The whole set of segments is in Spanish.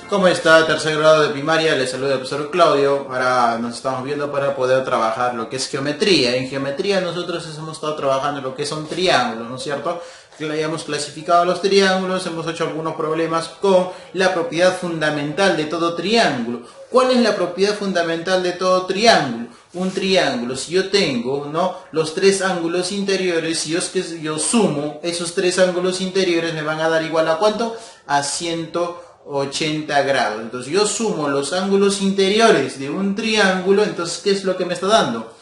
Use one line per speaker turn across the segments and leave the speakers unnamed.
¿Cómo está? Tercer grado de primaria, les saluda el profesor Claudio. Ahora nos estamos viendo para poder trabajar lo que es geometría. En geometría nosotros hemos estado trabajando lo que son triángulos, ¿no es cierto? Hemos clasificado los triángulos, hemos hecho algunos problemas con la propiedad fundamental de todo triángulo. ¿Cuál es la propiedad fundamental de todo triángulo? Un triángulo, si yo tengo, ¿no?, los tres ángulos interiores, si yo sumo esos tres ángulos interiores, me van a dar igual a ¿cuánto? A 180 grados. Entonces yo sumo los ángulos interiores de un triángulo, entonces ¿qué es lo que me está dando?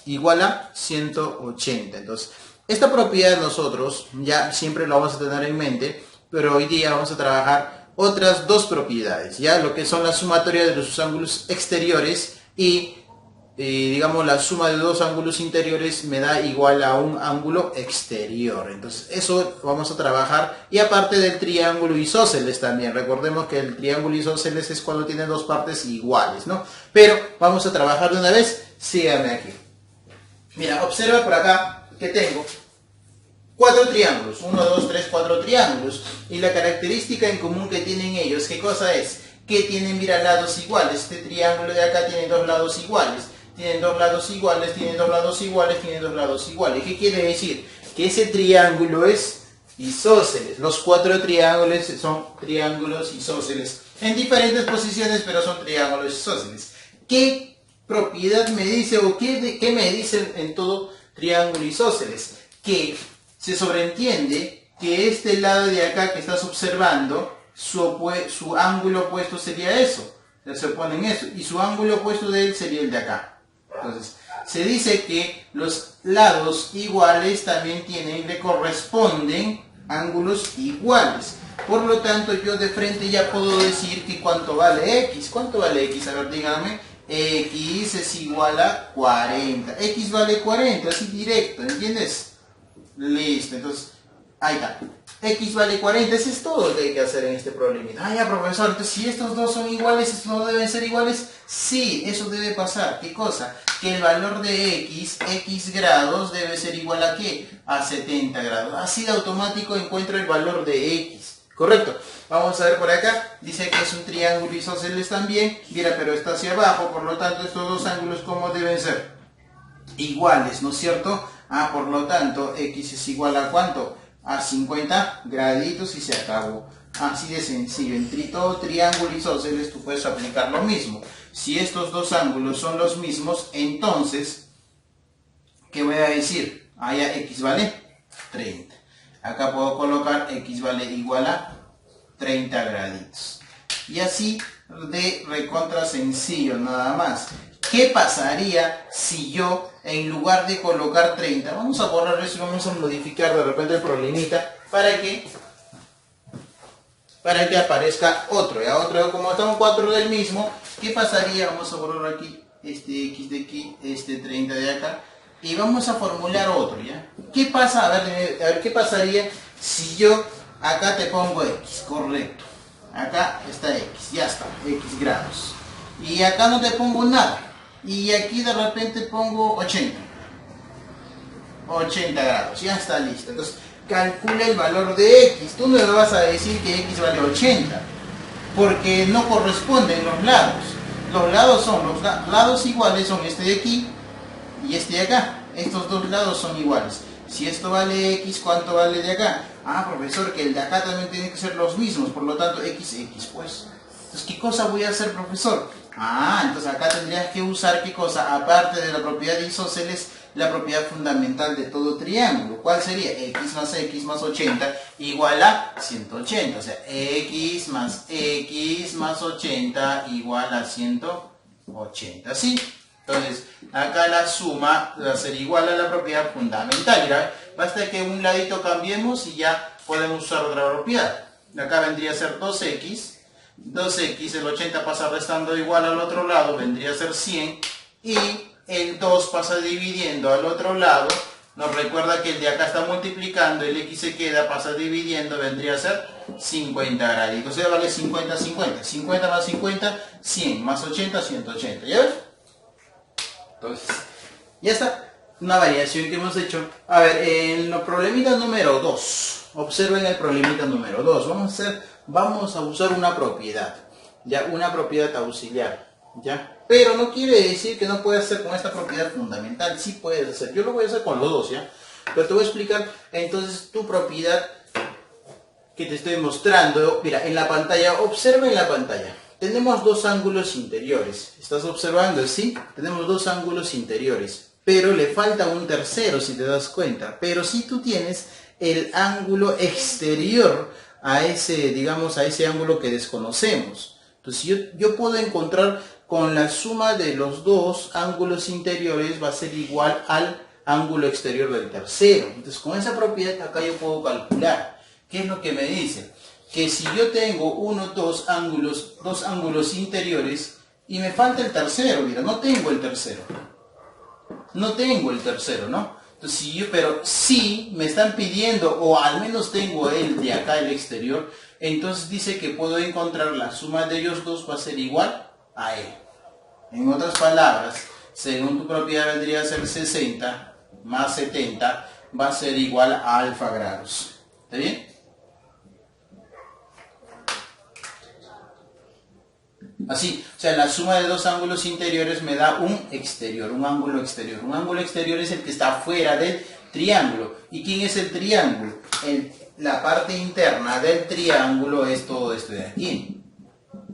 Igual a 180. Entonces esta propiedad nosotros ya siempre la vamos a tener en mente, pero hoy día vamos a trabajar otras dos propiedades, ya lo que son la sumatoria de los ángulos exteriores y digamos la suma de dos ángulos interiores me da igual a un ángulo exterior. Entonces eso vamos a trabajar, y aparte del triángulo isósceles también. Recordemos que el triángulo isósceles es cuando tiene dos partes iguales, ¿no? Pero vamos a trabajar de una vez. Síganme aquí. Mira, observa por acá que tengo cuatro triángulos, 1, 2, 3, 4 triángulos, y la característica en común que tienen ellos, ¿qué cosa es? Que tienen, mira, lados iguales. Este triángulo de acá tiene dos lados iguales, tienen dos lados iguales, tienen dos lados iguales, tienen dos lados iguales. ¿Qué quiere decir? Que ese triángulo es isósceles. Los cuatro triángulos son triángulos isósceles, en diferentes posiciones, pero son triángulos isósceles. ¿Qué propiedad me dice, o qué me dicen en todo triángulo isósceles? Que se sobreentiende que este lado de acá que estás observando, su ángulo opuesto sería eso. Se oponen eso, y su ángulo opuesto de él sería el de acá. Entonces, se dice que los lados iguales también le corresponden ángulos iguales. Por lo tanto, yo de frente ya puedo decir que ¿cuánto vale X? ¿Cuánto vale X? A ver, díganme. X es igual a 40. X vale 40, así directo, ¿entiendes? Listo, entonces, ahí está. X vale 40, eso es todo lo que hay que hacer en este problema. Ah, ya, profesor, entonces si estos dos son iguales, ¿estos no deben ser iguales? Sí, eso debe pasar. ¿Qué cosa? Que el valor de X grados, debe ser igual a ¿qué? A 70 grados. Así de automático encuentro el valor de X. ¿Correcto? Vamos a ver por acá. Dice que es un triángulo isósceles también. Mira, pero está hacia abajo, por lo tanto estos dos ángulos, ¿cómo deben ser? Iguales, ¿no es cierto? Ah, por lo tanto, X es igual a ¿cuánto? A 50 graditos y se acabó. Así de sencillo. En todo triángulo isósceles tú puedes aplicar lo mismo. Si estos dos ángulos son los mismos, entonces, ¿qué voy a decir? Allá X vale 30. Acá puedo colocar X vale igual a 30 graditos. Y así de recontra sencillo, nada más. ¿Qué pasaría si yo, en lugar de colocar 30, vamos a borrar eso y vamos a modificar de repente el problemita para que aparezca otro, ¿ya? Otro, como estamos cuatro del mismo, ¿qué pasaría? Vamos a borrar aquí este X de aquí, este 30 de acá, y vamos a formular otro, ¿ya? ¿Qué pasa? A ver, ¿qué pasaría si yo acá te pongo X? Correcto. Acá está X, ya está, X grados. Y acá no te pongo nada. Y aquí de repente pongo 80 grados, ya está listo. Entonces calcula el valor de X. Tú no me vas a decir que X vale 80, porque no corresponden los lados. Los lados iguales son este de aquí y este de acá. Estos dos lados son iguales. Si esto vale X, ¿cuánto vale de acá? Ah, profesor, que el de acá también tiene que ser los mismos, por lo tanto X, pues. Entonces, ¿qué cosa voy a hacer, profesor? Ah, entonces acá tendrías que usar ¿qué cosa? Aparte de la propiedad de isósceles, la propiedad fundamental de todo triángulo. ¿Cuál sería? X más 80 igual a 180. O sea, X más 80 igual a 180. ¿Sí? Entonces, acá la suma va a ser igual a la propiedad fundamental. ¿Verdad? Basta que un ladito cambiemos y ya podemos usar otra propiedad. Acá vendría a ser 2X. 2X, el 80 pasa restando igual al otro lado, vendría a ser 100. Y el 2 pasa dividiendo al otro lado. Nos recuerda que el de acá está multiplicando, el X se queda, pasa dividiendo, vendría a ser 50 graditos. O sea, vale 50, 50. 50 más 50, 100. Más 80, 180. ¿Ya ves? Entonces, ya está. Una variación que hemos hecho. A ver, en el problemita número 2. Observen el problemita número 2. Vamos a hacer vamos a usar una propiedad, ya, una propiedad auxiliar, ya. Pero no quiere decir que no puedas hacer con esta propiedad fundamental, sí puedes hacer. Yo lo voy a hacer con los dos, ya. Pero te voy a explicar entonces tu propiedad que te estoy mostrando. Mira, en la pantalla, observa en la pantalla. Tenemos dos ángulos interiores. ¿Estás observando? Sí, tenemos dos ángulos interiores. Pero le falta un tercero, si te das cuenta. Pero si tú tienes el ángulo exterior a ese, digamos, a ese ángulo que desconocemos. Entonces yo puedo encontrar con la suma de los dos ángulos interiores va a ser igual al ángulo exterior del tercero. Entonces con esa propiedad acá yo puedo calcular. ¿Qué es lo que me dice? Que si yo tengo dos ángulos interiores y me falta el tercero, mira, no tengo el tercero. No tengo el tercero, ¿no? Entonces, pero sí me están pidiendo, o al menos tengo el de acá, el exterior, entonces dice que puedo encontrar la suma de ellos dos va a ser igual a él. En otras palabras, según tu propiedad vendría a ser 60 más 70, va a ser igual a alfa grados. ¿Está bien? Así, o sea, la suma de dos ángulos interiores me da un exterior, un ángulo exterior. Un ángulo exterior es el que está fuera del triángulo. ¿Y quién es el triángulo? La parte interna del triángulo es todo esto de aquí.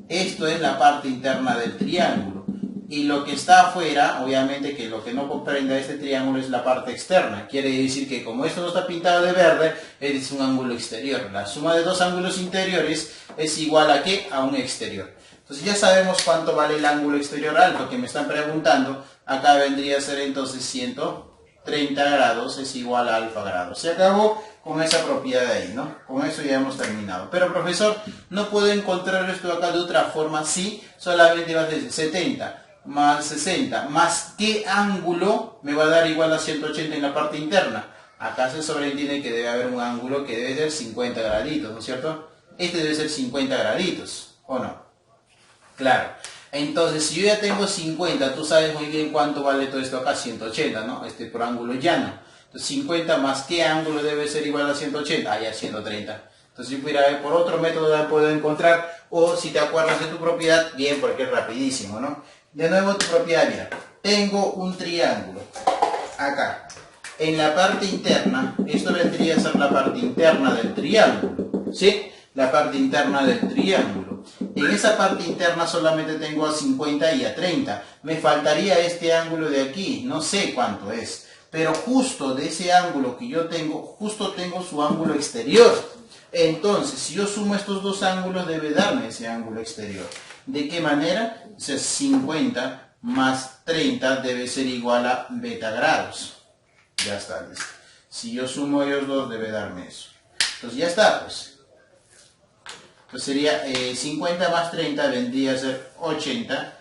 Esto es la parte interna del triángulo. Y lo que está afuera, obviamente que lo que no comprende este triángulo es la parte externa. Quiere decir que como esto no está pintado de verde, es un ángulo exterior. La suma de dos ángulos interiores es igual a ¿qué? A un exterior. Entonces ya sabemos cuánto vale el ángulo exterior alto que me están preguntando. Acá vendría a ser entonces 130 grados es igual a alfa grados. Se acabó con esa propiedad de ahí, ¿no? Con eso ya hemos terminado. Pero profesor, ¿no puedo encontrar esto acá de otra forma? Sí, solamente va a ser 70 más 60 más ¿qué ángulo me va a dar igual a 180 en la parte interna? Acá se sobreentiende que debe haber un ángulo que debe ser 50 graditos, ¿no es cierto? Este debe ser 50 graditos, ¿o no? Claro. Entonces, si yo ya tengo 50, tú sabes muy bien cuánto vale todo esto acá, 180, ¿no? Por ángulo llano. Entonces, 50 más ¿qué ángulo debe ser igual a 180? Ah, ya 130. Entonces, yo pudiera ver por otro método la puedo encontrar, o si te acuerdas de tu propiedad, bien, porque es rapidísimo, ¿no? De nuevo tu propiedad, mira. Tengo un triángulo. Acá. En la parte interna, esto vendría a ser la parte interna del triángulo, ¿sí? La parte interna del triángulo. En esa parte interna solamente tengo a 50 y a 30. Me faltaría este ángulo de aquí, no sé cuánto es. Pero justo de ese ángulo que yo tengo, justo tengo su ángulo exterior. Entonces, si yo sumo estos dos ángulos, debe darme ese ángulo exterior. ¿De qué manera? O sea, 50 más 30 debe ser igual a beta grados. Ya está, listo. Si yo sumo ellos dos, debe darme eso. Entonces ya está, pues. Entonces sería 50 más 30 vendría a ser 80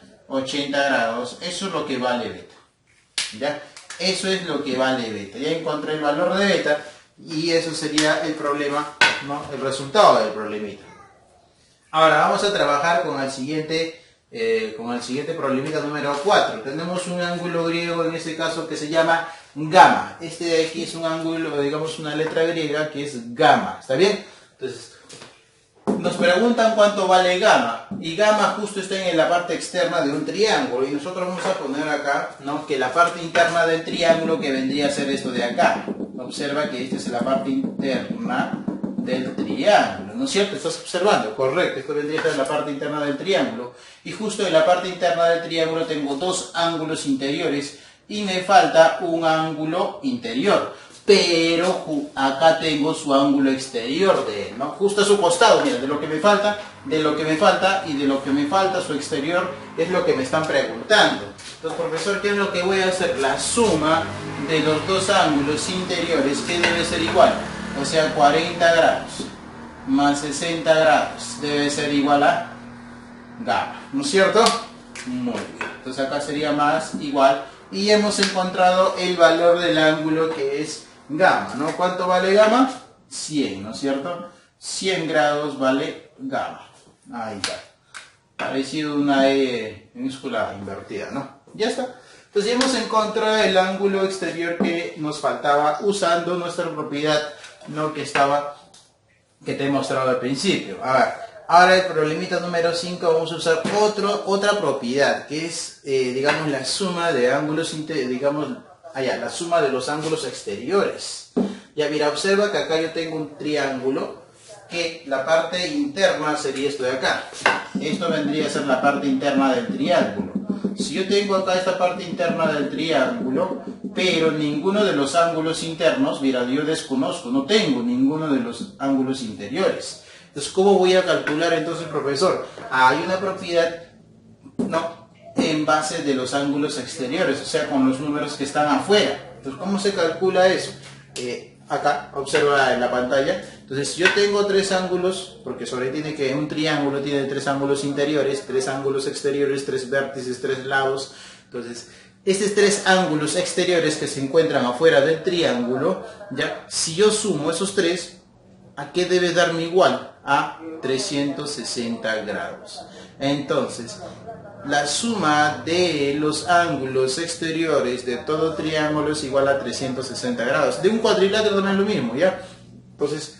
grados. Eso es lo que vale beta. ¿Ya? Eso es lo que vale beta. Ya encontré el valor de beta y eso sería el problema, ¿no? El resultado del problemita. Ahora vamos a trabajar con el siguiente problemita número 4. Tenemos un ángulo griego en este caso que se llama gamma. Este de aquí es un ángulo, digamos una letra griega que es gamma. ¿Está bien? Entonces, nos preguntan cuánto vale gamma, y gamma justo está en la parte externa de un triángulo, y nosotros vamos a poner acá, ¿no? Que la parte interna del triángulo que vendría a ser esto de acá. Observa que esta es la parte interna del triángulo, ¿no es cierto? ¿Estás observando? Correcto, esto vendría a ser la parte interna del triángulo, y justo en la parte interna del triángulo tengo dos ángulos interiores, y me falta un ángulo interior. Pero acá tengo su ángulo exterior de él, ¿no? Justo a su costado, mira, de lo que me falta y de lo que me falta, su exterior, es lo que me están preguntando. Entonces, profesor, ¿qué es lo que voy a hacer? La suma de los dos ángulos interiores, ¿qué debe ser igual? O sea, 40 grados más 60 grados debe ser igual a gamma, ¿no es cierto? Muy bien, entonces acá sería más igual, y hemos encontrado el valor del ángulo que es gamma, ¿no? ¿Cuánto vale gamma? 100, ¿no es cierto? 100 grados vale gamma. Ahí está. Parecido a una E minúscula invertida, ¿no? Ya está. Entonces ya hemos encontrado el ángulo exterior que nos faltaba usando nuestra propiedad, ¿no? Que estaba que te he mostrado al principio. A ver, ahora el problemita número 5 vamos a usar otra propiedad, que es, digamos, la suma de ángulos, la suma de los ángulos exteriores. Ya mira, observa que acá yo tengo un triángulo, que la parte interna sería esto de acá. Esto vendría a ser la parte interna del triángulo. Si yo tengo acá esta parte interna del triángulo, pero ninguno de los ángulos internos, mira, yo desconozco, no tengo ninguno de los ángulos interiores. Entonces, ¿cómo voy a calcular entonces, profesor? Hay una propiedad, no, en base de los ángulos exteriores, o sea, con los números que están afuera. Entonces, ¿cómo se calcula eso? Acá, observa en la pantalla. Entonces, si yo tengo tres ángulos, porque sobre tiene que un triángulo tiene tres ángulos interiores, tres ángulos exteriores, tres vértices, tres lados. Entonces, estos tres ángulos exteriores que se encuentran afuera del triángulo, ya, si yo sumo esos tres, ¿a qué debe darme igual? A 360 grados. Entonces, la suma de los ángulos exteriores de todo triángulo es igual a 360 grados. De un cuadrilátero también es lo mismo, ¿ya? Entonces,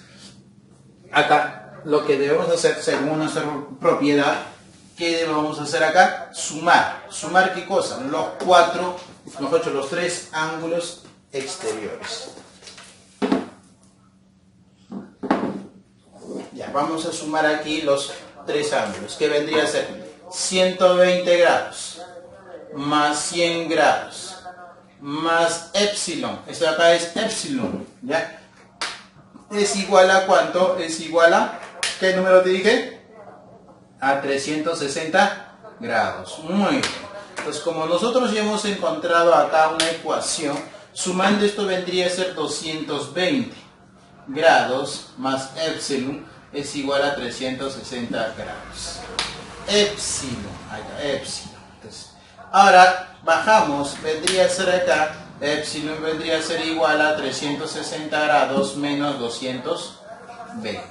acá lo que debemos hacer, según nuestra propiedad, ¿qué debemos hacer acá? Sumar. ¿Sumar qué cosa? Los tres ángulos exteriores. Ya, vamos a sumar aquí los tres ángulos. ¿Qué vendría a ser? 120 grados más 100 grados más epsilon. Esto de acá es epsilon, ¿ya? ¿Es igual a cuánto? Es igual a, ¿qué número te dije? A 360 grados. Muy bien. Entonces, como nosotros ya hemos encontrado acá una ecuación, sumando esto vendría a ser 220 grados más epsilon es igual a 360 grados. Epsilon, acá, epsilon. Entonces, ahora bajamos, vendría a ser acá, epsilon vendría a ser igual a 360 grados menos 220.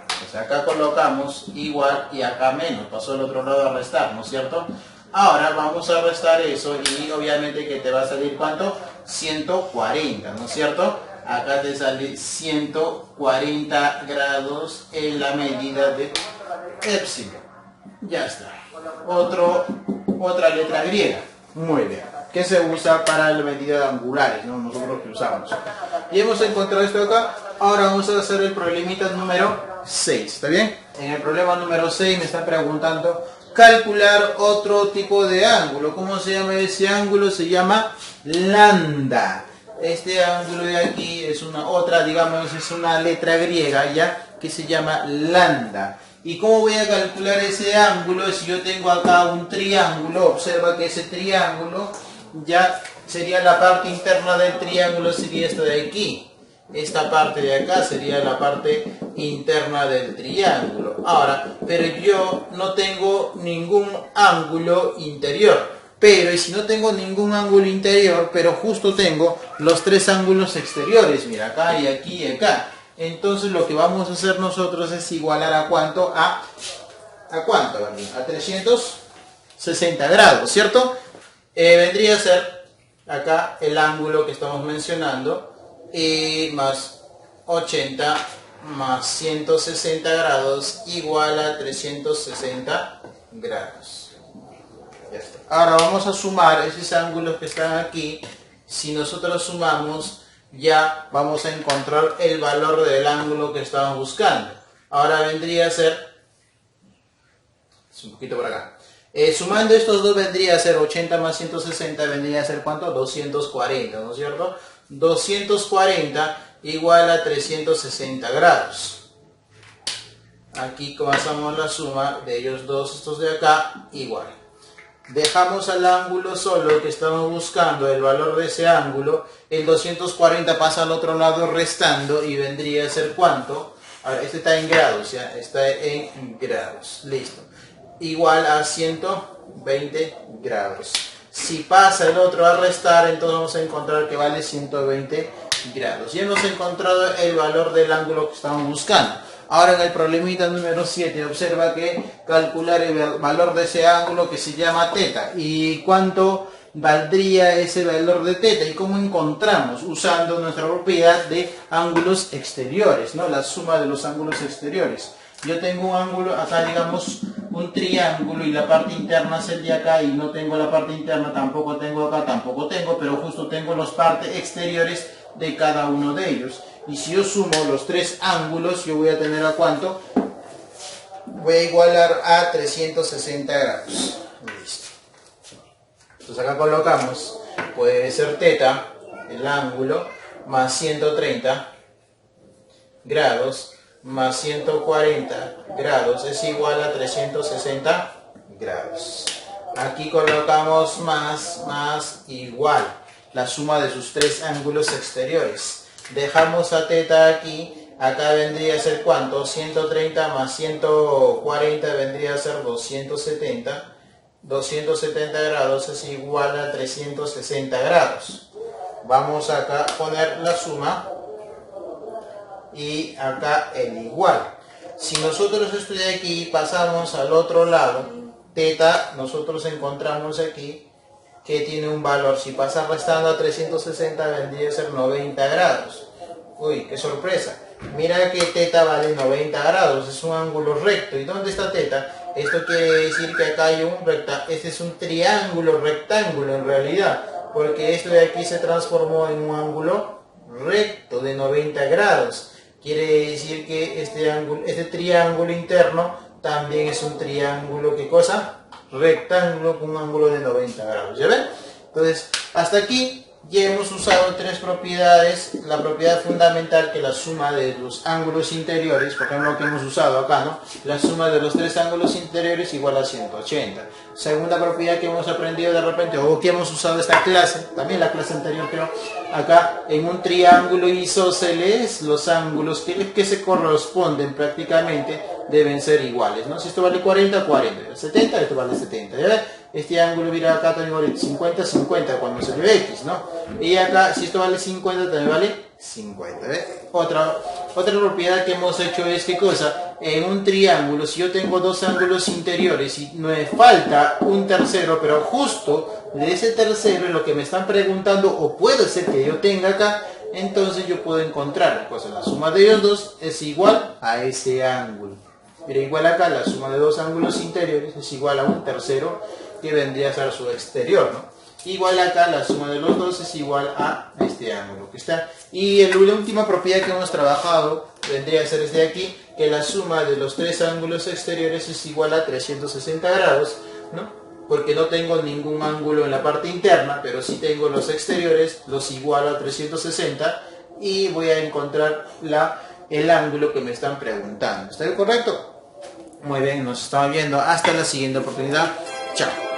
Entonces acá colocamos igual y acá menos, pasó al otro lado a restar, ¿no es cierto? Ahora vamos a restar eso y obviamente que te va a salir ¿cuánto? 140, ¿no es cierto? Acá te sale 140 grados en la medida de epsilon. Ya está. Otra letra griega. Muy bien. Que se usa para la medida de angulares, ¿no? Nosotros que usamos. Y hemos encontrado esto acá. Ahora vamos a hacer el problemita número 6. ¿Está bien? En el problema número 6 me están preguntando calcular otro tipo de ángulo. ¿Cómo se llama ese ángulo? Se llama lambda. Este ángulo de aquí es es una letra griega, ¿ya? Que se llama lambda. ¿Y cómo voy a calcular ese ángulo? Si yo tengo acá un triángulo, observa que ese triángulo ya sería la parte interna del triángulo, sería esta de aquí. Esta parte de acá sería la parte interna del triángulo. Ahora, pero yo no tengo ningún ángulo interior. Pero, y si no tengo ningún ángulo interior, pero justo tengo los tres ángulos exteriores, mira, acá y aquí y acá. Entonces lo que vamos a hacer nosotros es igualar a cuánto, ¿a cuánto? A 360 grados, ¿cierto? Vendría a ser acá el ángulo que estamos mencionando, más 80 más 160 grados igual a 360 grados. Ya está. Ahora vamos a sumar esos ángulos que están aquí. Si nosotros sumamos, ya vamos a encontrar el valor del ángulo que estamos buscando. Ahora vendría a ser, un poquito por acá, sumando estos dos vendría a ser 80 más 160, vendría a ser ¿cuánto? 240, ¿no es cierto? 240 igual a 360 grados. Aquí comenzamos la suma de ellos dos, estos de acá, igual. Dejamos al ángulo solo que estamos buscando, el valor de ese ángulo. El 240 pasa al otro lado restando y vendría a ser ¿cuánto? Ahora, este está en grados, ¿ya? Está en grados. Listo. Igual a 120 grados. Si pasa el otro a restar, entonces vamos a encontrar que vale 120 grados. Ya hemos encontrado el valor del ángulo que estamos buscando. Ahora en el problemita número 7, observa que calcular el valor de ese ángulo que se llama teta. ¿Y cuánto valdría ese valor de teta. ¿Y cómo encontramos? Usando nuestra propiedad de ángulos exteriores, ¿no? La suma de los ángulos exteriores. Yo tengo un ángulo, acá digamos un triángulo y la parte interna es el de acá y no tengo la parte interna, tampoco tengo acá, tampoco tengo, pero justo tengo las partes exteriores de cada uno de ellos. Y si yo sumo los tres ángulos, yo voy a tener a ¿cuánto? Voy a igualar a 360 grados. Listo. Entonces acá colocamos, puede ser teta, el ángulo, más 130 grados, más 140 grados es igual a 360 grados. Aquí colocamos más, igual, la suma de sus tres ángulos exteriores. Dejamos a teta aquí, acá vendría a ser ¿cuánto? 130 más 140 vendría a ser 270. 270 grados es igual a 360 grados. Vamos acá a poner la suma y acá el igual. Si nosotros esto de aquí pasamos al otro lado, teta, nosotros encontramos aquí que tiene un valor. Si pasa restando a 360 vendría a ser 90 grados. Uy, qué sorpresa. Mira que teta vale 90 grados, es un ángulo recto. ¿Y dónde está teta? Esto quiere decir que acá hay un rectángulo. Este es un triángulo rectángulo en realidad, porque esto de aquí se transformó en un ángulo recto de 90 grados. Quiere decir que este triángulo interno también es un triángulo, ¿qué cosa? Rectángulo con un ángulo de 90 grados. ¿Ya ven? Entonces, hasta aquí ya hemos usado tres propiedades. La propiedad fundamental, que la suma de los ángulos interiores, por ejemplo, que hemos usado acá, ¿no? La suma de los tres ángulos interiores igual a 180. Segunda propiedad que hemos aprendido de repente, o que hemos usado esta clase, también la clase anterior, pero acá en un triángulo isósceles, los ángulos que se corresponden prácticamente deben ser iguales, ¿no? Si esto vale 40, 40, 70, esto vale 70, ¿ya? Este ángulo, mira, acá también vale 50, 50 cuando se le X, ¿no? Y acá, si esto vale 50, también vale 50, ¿ves? Otra propiedad que hemos hecho es, ¿qué cosa? En un triángulo, si yo tengo dos ángulos interiores y me falta un tercero, pero justo de ese tercero es lo que me están preguntando, o puede ser que yo tenga acá, entonces yo puedo encontrar, pues la suma de ellos dos es igual a ese ángulo. Mira, igual acá la suma de dos ángulos interiores es igual a un tercero que vendría a ser su exterior, ¿no? Igual acá la suma de los dos es igual a este ángulo que está. Y la última propiedad que hemos trabajado vendría a ser este de aquí, que la suma de los tres ángulos exteriores es igual a 360 grados, ¿no? Porque no tengo ningún ángulo en la parte interna, pero sí tengo los exteriores, los igualo a 360 y voy a encontrar el ángulo que me están preguntando. ¿Está correcto? Muy bien, nos estamos viendo hasta la siguiente oportunidad. Chao.